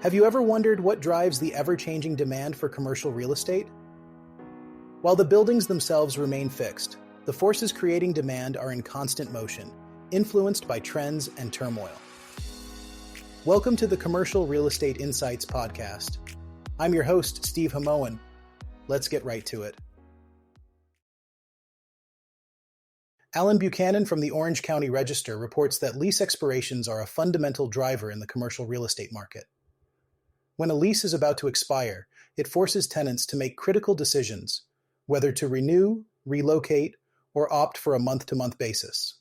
Have you ever wondered what drives the ever-changing demand for commercial real estate? While the buildings themselves remain fixed, the forces creating demand are in constant motion, influenced by trends and turmoil. Welcome to the Commercial Real Estate Insights podcast. I'm your host, Steve Hamoen. Let's get right to it. Alan Buchanan from the Orange County Register reports that lease expirations are a fundamental driver in the commercial real estate market. When a lease is about to expire, it forces tenants to make critical decisions, whether to renew, relocate, or opt for a month-to-month basis.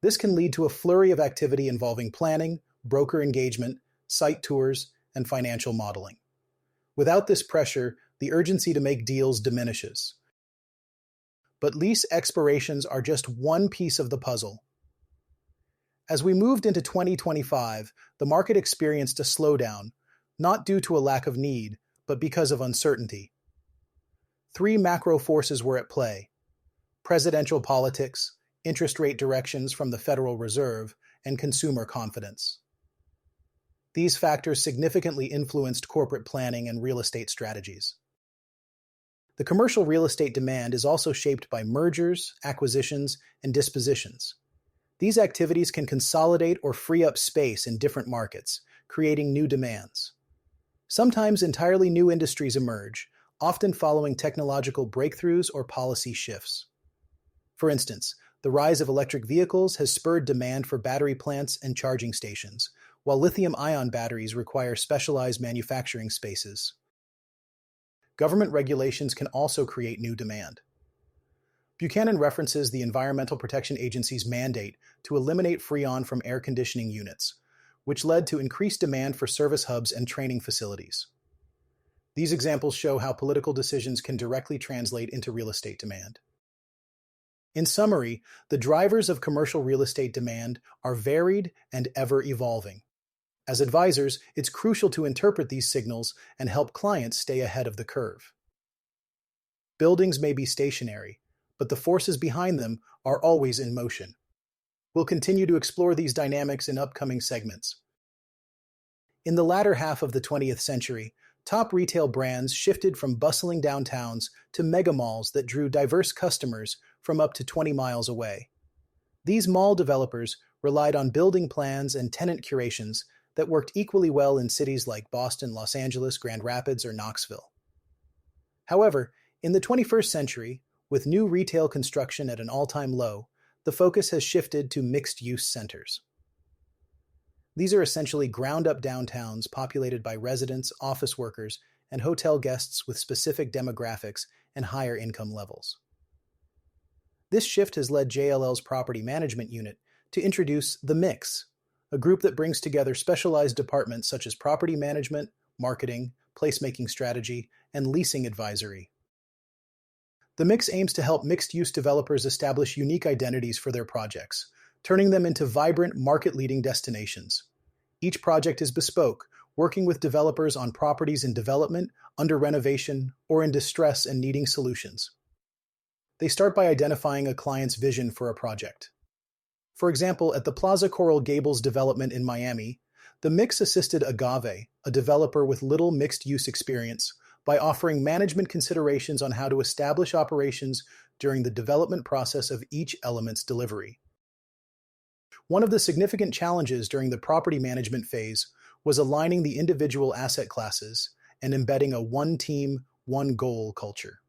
This can lead to a flurry of activity involving planning, broker engagement, site tours, and financial modeling. Without this pressure, the urgency to make deals diminishes. But lease expirations are just one piece of the puzzle. As we moved into 2025, the market experienced a slowdown, not due to a lack of need, but because of uncertainty. Three macro forces were at play: presidential politics, interest rate directions from the Federal Reserve, and consumer confidence. These factors significantly influenced corporate planning and real estate strategies. The commercial real estate demand is also shaped by mergers, acquisitions, and dispositions. These activities can consolidate or free up space in different markets, creating new demands. Sometimes entirely new industries emerge, often following technological breakthroughs or policy shifts. For instance, the rise of electric vehicles has spurred demand for battery plants and charging stations, while lithium-ion batteries require specialized manufacturing spaces. Government regulations can also create new demand. Buchanan references the Environmental Protection Agency's mandate to eliminate Freon from air conditioning units, which led to increased demand for service hubs and training facilities. These examples show how political decisions can directly translate into real estate demand. In summary, the drivers of commercial real estate demand are varied and ever-evolving. As advisors, it's crucial to interpret these signals and help clients stay ahead of the curve. Buildings may be stationary, but the forces behind them are always in motion. We'll continue to explore these dynamics in upcoming segments. In the latter half of the 20th century, top retail brands shifted from bustling downtowns to mega malls that drew diverse customers from up to 20 miles away. These mall developers relied on building plans and tenant curations that worked equally well in cities like Boston, Los Angeles, Grand Rapids, or Knoxville. However, in the 21st century, with new retail construction at an all-time low, the focus has shifted to mixed-use centers. These are essentially ground-up downtowns populated by residents, office workers, and hotel guests with specific demographics and higher income levels. This shift has led JLL's property management unit to introduce The Mix, a group that brings together specialized departments such as property management, marketing, placemaking strategy, and leasing advisory. The Mix aims to help mixed-use developers establish unique identities for their projects, turning them into vibrant, market-leading destinations. Each project is bespoke, working with developers on properties in development, under renovation, or in distress and needing solutions. They start by identifying a client's vision for a project. For example, at the Plaza Coral Gables development in Miami, the Mix assisted Agave, a developer with little mixed-use experience, by offering management considerations on how to establish operations during the development process of each element's delivery. One of the significant challenges during the property management phase was aligning the individual asset classes and embedding a one-team, one-goal culture.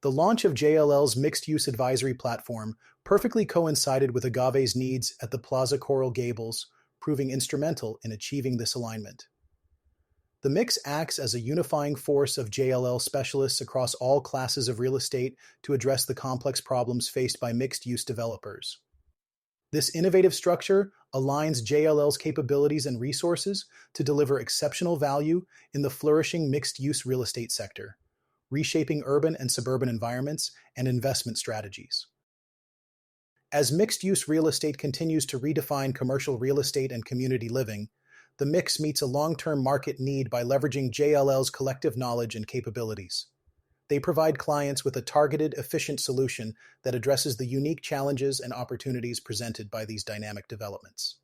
The launch of JLL's mixed-use advisory platform perfectly coincided with Agave's needs at the Plaza Coral Gables, proving instrumental in achieving this alignment. The Mix acts as a unifying force of JLL specialists across all classes of real estate to address the complex problems faced by mixed-use developers. This innovative structure aligns JLL's capabilities and resources to deliver exceptional value in the flourishing mixed-use real estate sector, reshaping urban and suburban environments and investment strategies. As mixed-use real estate continues to redefine commercial real estate and community living, the Mix meets a long-term market need by leveraging JLL's collective knowledge and capabilities. They provide clients with a targeted, efficient solution that addresses the unique challenges and opportunities presented by these dynamic developments.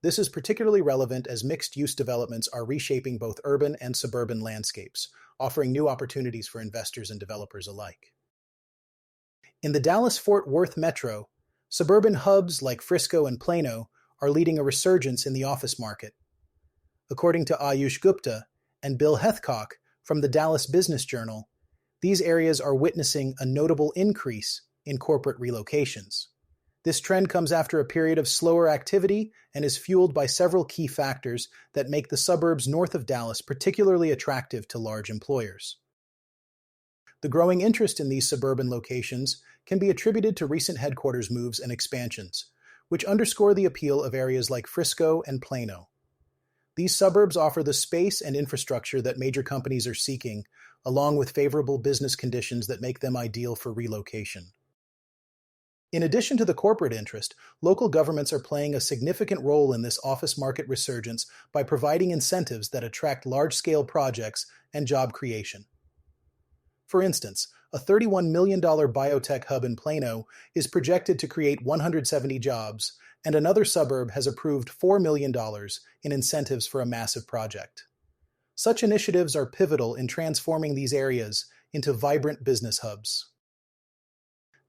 This is particularly relevant as mixed-use developments are reshaping both urban and suburban landscapes, offering new opportunities for investors and developers alike. In the Dallas-Fort Worth metro, suburban hubs like Frisco and Plano are leading a resurgence in the office market. According to Ayush Gupta and Bill Hethcock from the Dallas Business Journal, these areas are witnessing a notable increase in corporate relocations. This trend comes after a period of slower activity and is fueled by several key factors that make the suburbs north of Dallas particularly attractive to large employers. The growing interest in these suburban locations can be attributed to recent headquarters moves and expansions, which underscore the appeal of areas like Frisco and Plano. These suburbs offer the space and infrastructure that major companies are seeking, along with favorable business conditions that make them ideal for relocation. In addition to the corporate interest, local governments are playing a significant role in this office market resurgence by providing incentives that attract large-scale projects and job creation. For instance, a $31 million biotech hub in Plano is projected to create 170 jobs, and another suburb has approved $4 million in incentives for a massive project. Such initiatives are pivotal in transforming these areas into vibrant business hubs.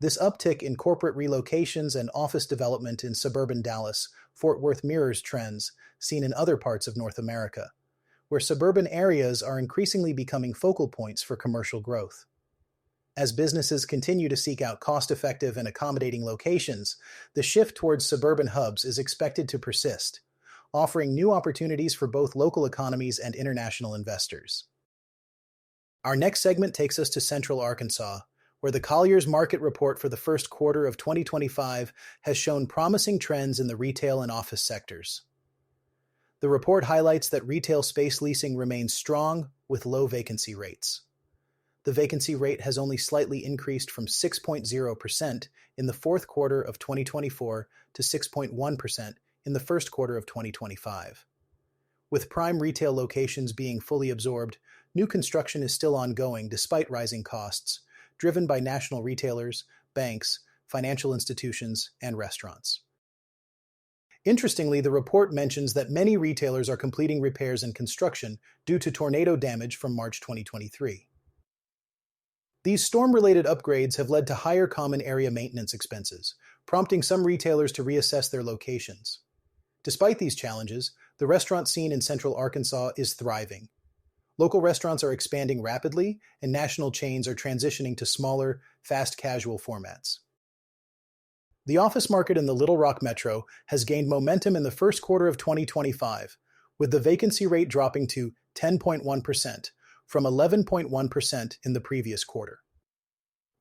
This uptick in corporate relocations and office development in suburban Dallas, Fort Worth mirrors trends seen in other parts of North America, where suburban areas are increasingly becoming focal points for commercial growth. As businesses continue to seek out cost-effective and accommodating locations, the shift towards suburban hubs is expected to persist, offering new opportunities for both local economies and international investors. Our next segment takes us to Central Arkansas, where the Collier's market report for the first quarter of 2025 has shown promising trends in the retail and office sectors. The report highlights that retail space leasing remains strong with low vacancy rates. The vacancy rate has only slightly increased from 6.0% in the fourth quarter of 2024 to 6.1% in the first quarter of 2025. With prime retail locations being fully absorbed, new construction is still ongoing despite rising costs, driven by national retailers, banks, financial institutions, and restaurants. Interestingly, the report mentions that many retailers are completing repairs and construction due to tornado damage from March 2023. These storm-related upgrades have led to higher common area maintenance expenses, prompting some retailers to reassess their locations. Despite these challenges, the restaurant scene in Central Arkansas is thriving. Local restaurants are expanding rapidly, and national chains are transitioning to smaller, fast casual formats. The office market in the Little Rock metro has gained momentum in the first quarter of 2025, with the vacancy rate dropping to 10.1% from 11.1% in the previous quarter.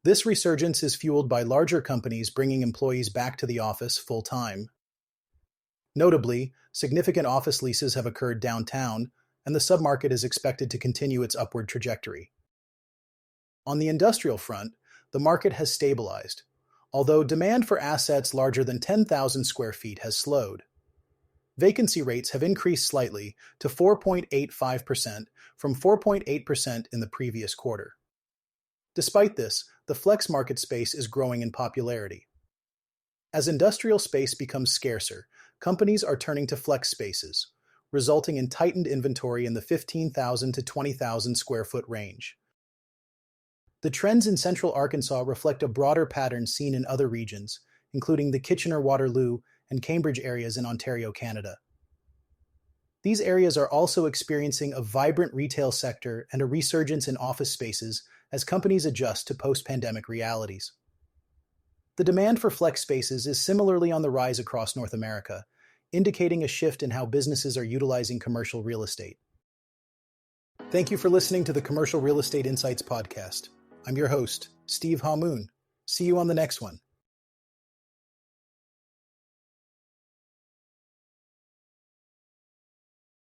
This resurgence is fueled by larger companies bringing employees back to the office full-time. Notably, significant office leases have occurred downtown, and the submarket is expected to continue its upward trajectory. On the industrial front, the market has stabilized, although demand for assets larger than 10,000 square feet has slowed. Vacancy rates have increased slightly to 4.85% from 4.8% in the previous quarter. Despite this, the flex market space is growing in popularity. As industrial space becomes scarcer, companies are turning to flex spaces, resulting in tightened inventory in the 15,000 to 20,000 square foot range. The trends in Central Arkansas reflect a broader pattern seen in other regions, including the Kitchener-Waterloo and Cambridge areas in Ontario, Canada. These areas are also experiencing a vibrant retail sector and a resurgence in office spaces as companies adjust to post-pandemic realities. The demand for flex spaces is similarly on the rise across North America, indicating a shift in how businesses are utilizing commercial real estate. Thank you for listening to the Commercial Real Estate Insights podcast. I'm your host, Steve Hamoen. See you on the next one.